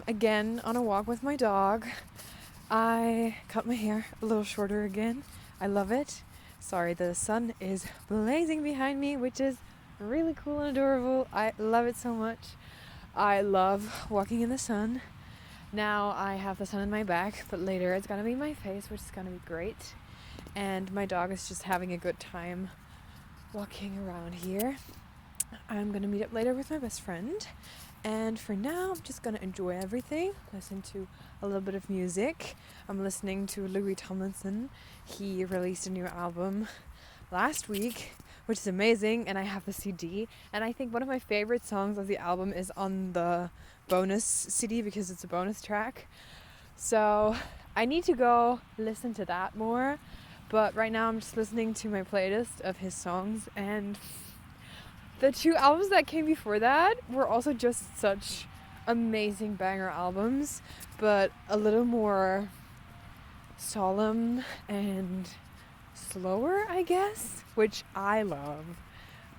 again on a walk with my dog. I cut my hair a little shorter again. I love it. Sorry, the sun is blazing behind me, which is really cool and adorable. I love it so much. I love walking in the sun. Now I have the sun in my back, but later it's gonna be my face, which is gonna be great. And my dog is just having a good time walking around here. I'm gonna meet up later with my best friend. And for now, I'm just gonna enjoy everything, listen to a little bit of music. I'm listening to Louis Tomlinson. He released a new album last week, which is amazing, and I have the CD. And I think one of my favorite songs of the album is on the bonus CD because it's a bonus track. So I need to go listen to that more. But right now I'm just listening to my playlist of his songs, and the two albums that came before that were also just such amazing banger albums, but a little more solemn and slower, I guess, which I love.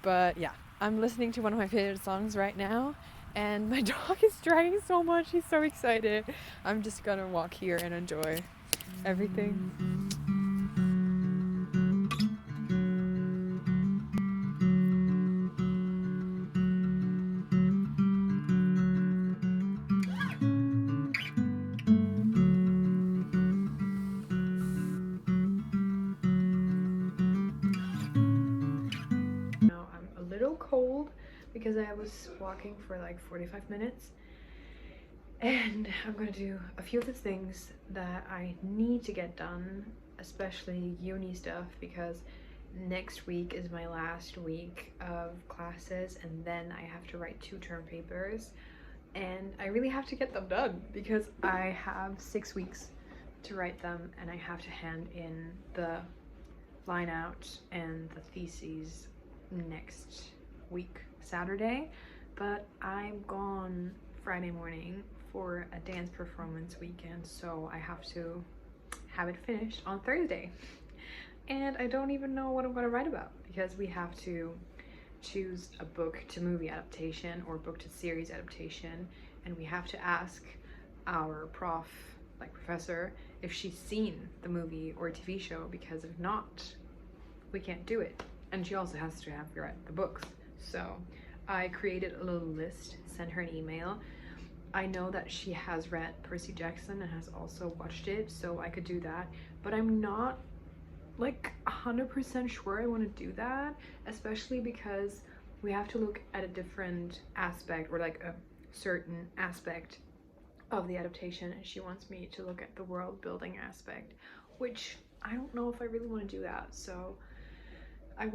But yeah, I'm listening to one of my favorite songs right now, and my dog is dragging so much. He's so excited. I'm just gonna walk here and enjoy everything. Cold because I was walking for like 45 minutes, and I'm gonna do a few of the things that I need to get done, especially uni stuff, because next week is my last week of classes, and then I have to write 2 term papers, and I really have to get them done because I have 6 weeks to write them, and I have to hand in the line out and the theses next week, Saturday. But I'm gone Friday morning for a dance performance weekend, so I have to have it finished on Thursday. And I don't even know what I'm going to write about, because we have to choose a book to movie adaptation or book to series adaptation, and we have to ask our professor, if she's seen the movie or TV show, because if not, we can't do it. And she also has to have read the books. So I created a little list, sent her an email. I know that she has read Percy Jackson and has also watched it, so I could do that, but I'm not like 100% sure I want to do that, especially because we have to look at a different aspect, or like a certain aspect of the adaptation, and she wants me to look at the world building aspect, which I don't know if I really want to do that. So I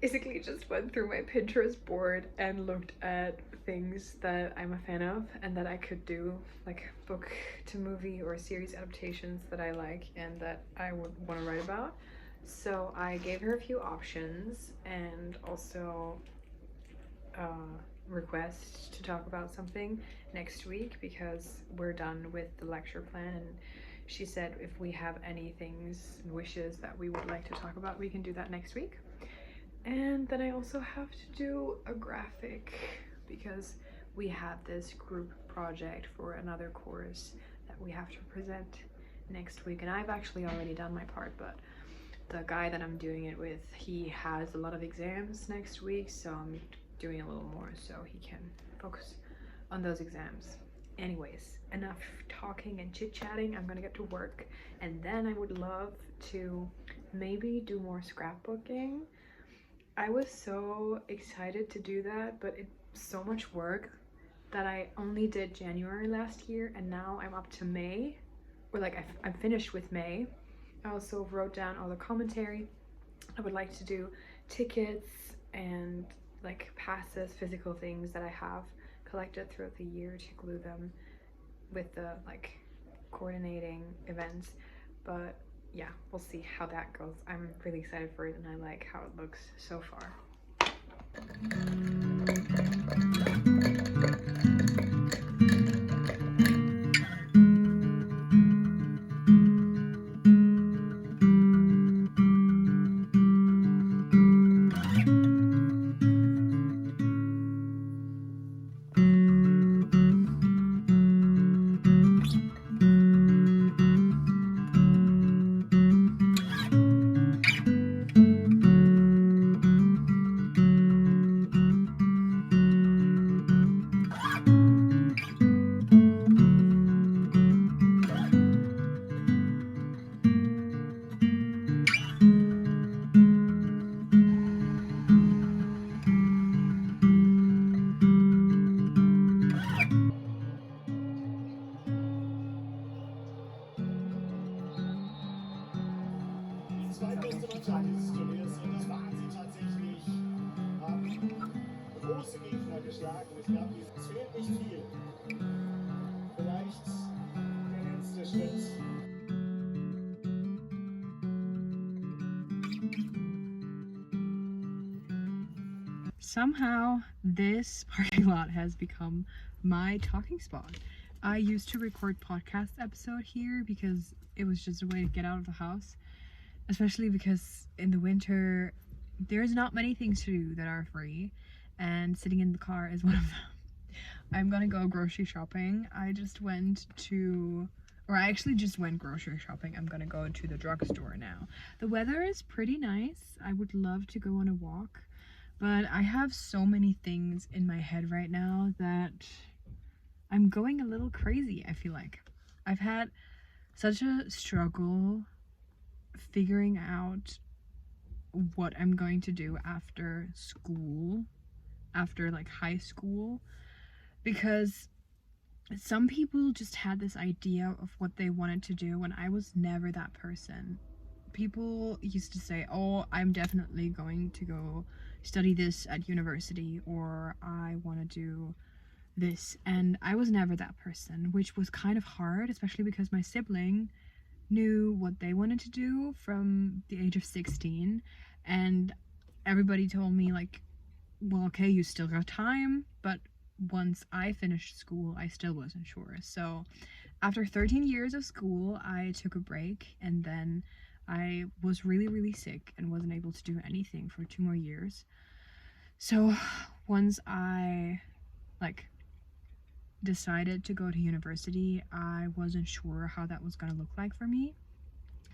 basically just went through my Pinterest board and looked at things that I'm a fan of and that I could do, like book to movie or series adaptations that I like and that I would want to write about. So I gave her a few options, and also requests to talk about something next week, because we're done with the lecture plan, and she said if we have any things, wishes that we would like to talk about, we can do that next week. And then I also have to do a graphic, because we have this group project for another course that we have to present next week, and I've actually already done my part, but the guy that I'm doing it with, he has a lot of exams next week, so I'm doing a little more so he can focus on those exams. Anyways, enough talking and chit-chatting. I'm gonna get to work, and then I would love to maybe do more scrapbooking. I was so excited to do that, but it's so much work that I only did January last year, and now I'm up to May, or like I'm finished with May. I also wrote down all the commentary. I would like to do tickets and like passes, physical things that I have collected throughout the year, to glue them with the like coordinating events. But yeah, we'll see how that goes. I'm really excited for it, and I like how it looks so far. die zweitbeste Mannschaft dieses Turniers und es waren sie tatsächlich, haben große Gegner geschlagen. Ich glaube, es fehlt nicht viel. Vielleicht der letzte Schritt. Somehow, this parking lot has become my talking spot. I used to record podcast episode here because it was just a way to get out of the house, especially because in the winter there's not many things to do that are free, and sitting in the car is one of them. I'm gonna go grocery shopping. I actually just went grocery shopping. I'm gonna go to the drugstore now. The weather is pretty nice. I would love to go on a walk, but I have so many things in my head right now that I'm going a little crazy, I feel like. I've had such a struggle figuring out what I'm going to do after school, after like high school, because some people just had this idea of what they wanted to do when I was never that person. People used to say, oh, I'm definitely going to go study this at university, or I want to do this, and I was never that person, which was kind of hard, especially because my sibling knew what they wanted to do from the age of 16, and everybody told me like, well, okay, you still got time, but once I finished school I still wasn't sure. So after 13 years of school I took a break, and then I was really sick and wasn't able to do anything for 2 more years. So once I like decided to go to university, I wasn't sure how that was going to look like for me.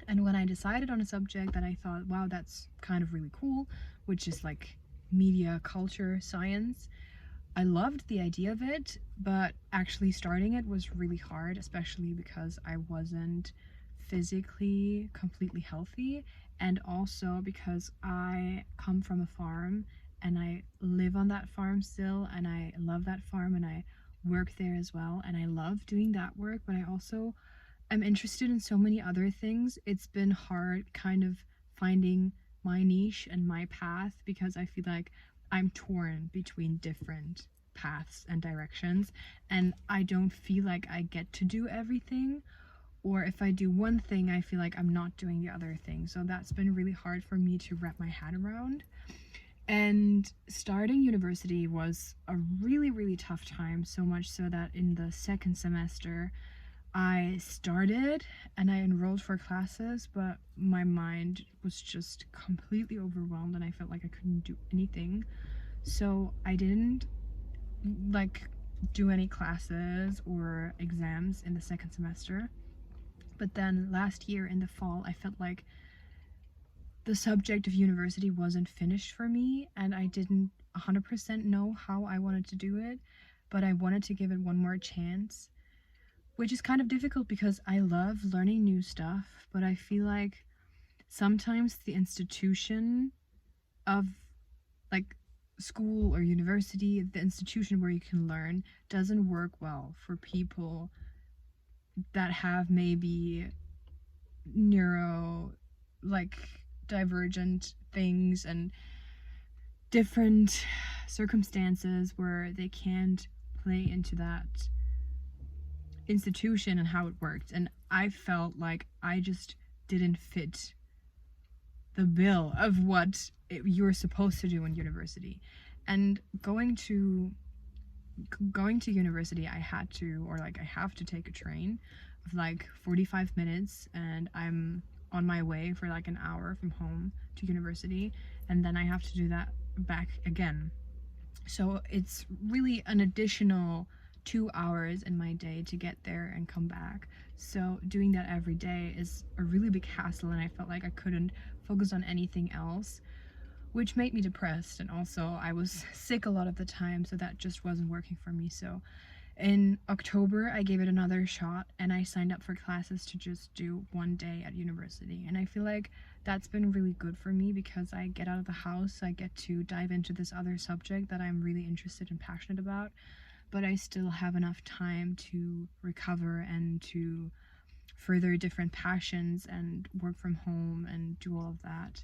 And when I decided on a subject that I thought, wow, that's kind of really cool, which is like media, culture, science, I loved the idea of it, but actually starting it was really hard, especially because I wasn't physically completely healthy, and also because I come from a farm and I live on that farm still, and I love that farm and I work there as well, and I love doing that work, but I also am interested in so many other things. It's been hard kind of finding my niche and my path because I feel like I'm torn between different paths and directions, and I don't feel like I get to do everything, or if I do one thing I feel like I'm not doing the other thing. So that's been really hard for me to wrap my head around. And starting university was a really tough time, so much so that in the second semester I started and I enrolled for classes, but my mind was just completely overwhelmed and I felt like I couldn't do anything. So I didn't like do any classes or exams in the second semester. But then last year in the fall, I felt like the subject of university wasn't finished for me, and I didn't 100% know how I wanted to do it, but I wanted to give it one more chance, which is kind of difficult because I love learning new stuff, but I feel like sometimes the institution of like school or university, the institution where you can learn, doesn't work well for people that have maybe neuro like divergent things and different circumstances where they can't play into that institution and how it worked. And I felt like I just didn't fit the bill of what you're supposed to do in university. And going to university, I have to take a train of like 45 minutes, and I'm on my way for like an hour from home to university, and then I have to do that back again. So it's really an additional 2 hours in my day to get there and come back. So doing that every day is a really big hassle, and I felt like I couldn't focus on anything else, which made me depressed. And also I was sick a lot of the time, so that just wasn't working for me. So in October I gave it another shot and I signed up for classes to just do one day at university, and I feel like that's been really good for me because I get out of the house, I get to dive into this other subject that I'm really interested and passionate about, but I still have enough time to recover and to further different passions and work from home and do all of that.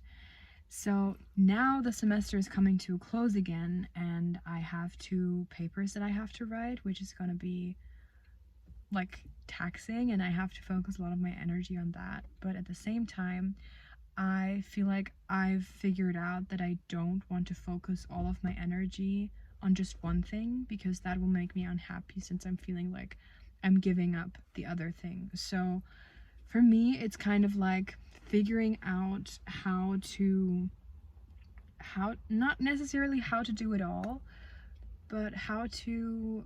So now the semester is coming to a close again, and I have 2 papers that I have to write, which is going to be like taxing, and I have to focus a lot of my energy on that. But at the same time, I feel like I've figured out that I don't want to focus all of my energy on just one thing, because that will make me unhappy, since I'm feeling like I'm giving up the other thing. So for me, it's kind of like figuring out not necessarily how to do it all, but how to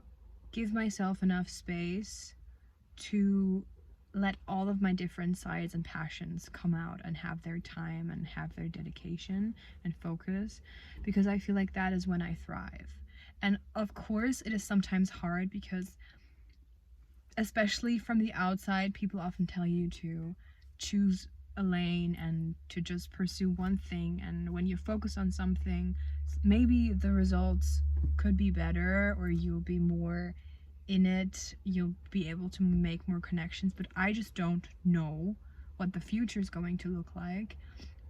give myself enough space to let all of my different sides and passions come out and have their time and have their dedication and focus, because I feel like that is when I thrive. And of course, it is sometimes hard, because especially from the outside, people often tell you to choose a lane and to just pursue one thing, and when you focus on something, maybe the results could be better, or you'll be more in it, you'll be able to make more connections. But I just don't know what the future is going to look like,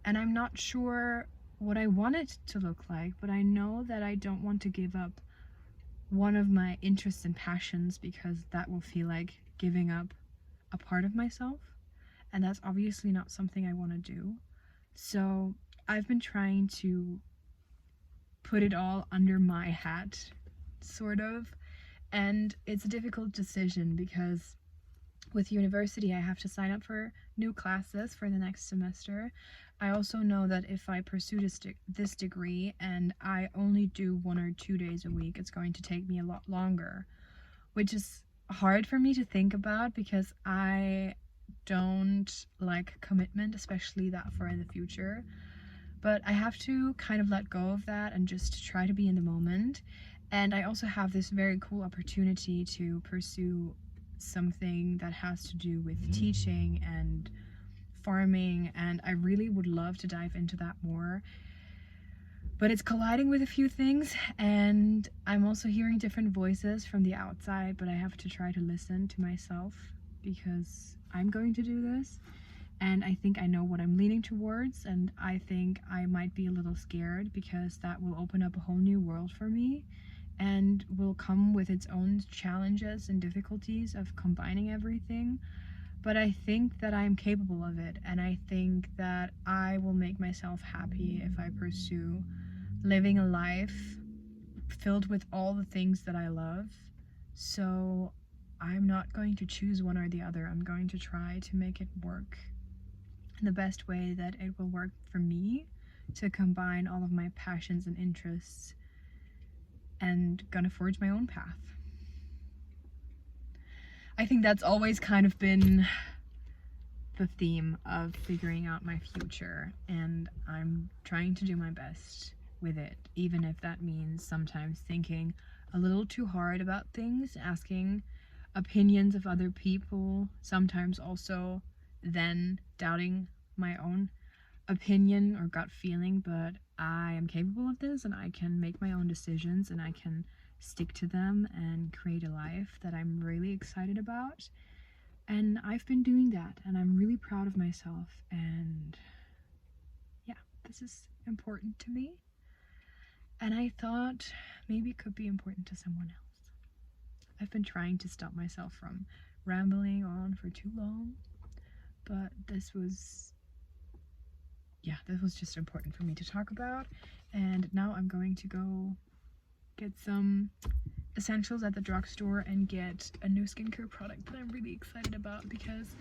and I'm not sure what I want it to look like, but I know that I don't want to give up one of my interests and passions, because that will feel like giving up a part of myself, and that's obviously not something I want to do. So I've been trying to put it all under my hat, sort of, and it's a difficult decision, because with university I have to sign up for new classes for the next semester. I also know that if I pursue this degree and I only do 1 or 2 days a week, it's going to take me a lot longer, which is hard for me to think about, because I don't like commitment, especially that far in the future. But I have to kind of let go of that and just try to be in the moment. And I also have this very cool opportunity to pursue something that has to do with teaching and farming, and I really would love to dive into that more. But it's colliding with a few things, and I'm also hearing different voices from the outside, but I have to try to listen to myself, because I'm going to do this, and I think I know what I'm leaning towards, and I think I might be a little scared, because that will open up a whole new world for me and will come with its own challenges and difficulties of combining everything. But I think that I'm capable of it, and I think that I will make myself happy if I pursue living a life filled with all the things that I love. So I'm not going to choose one or the other. I'm going to try to make it work in the best way that it will work for me, to combine all of my passions and interests, and gonna forge my own path. I think that's always kind of been the theme of figuring out my future, and I'm trying to do my best with it, even if that means sometimes thinking a little too hard about things, asking opinions of other people, sometimes also then doubting my own opinion or gut feeling. But I am capable of this, and I can make my own decisions, and I can stick to them and create a life that I'm really excited about. And I've been doing that, and I'm really proud of myself, and yeah, this is important to me, and I thought maybe it could be important to someone else. I've been trying to stop myself from rambling on for too long, but this was just important for me to talk about. And now I'm going to go get some essentials at the drugstore and get a new skincare product that I'm really excited about, because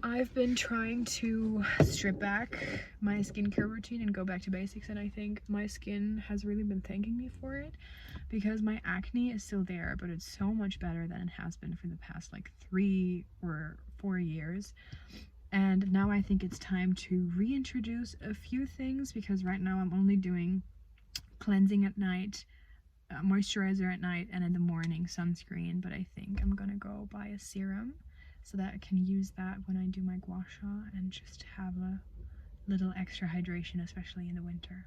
I've been trying to strip back my skincare routine and go back to basics, and I think my skin has really been thanking me for it, because my acne is still there, but it's so much better than it has been for the past like 3 or 4 years. And now I think it's time to reintroduce a few things, because right now I'm only doing cleansing at night, moisturizer at night, and in the morning sunscreen. But I think I'm gonna go buy a serum so that I can use that when I do my gua sha and just have a little extra hydration, especially in the winter.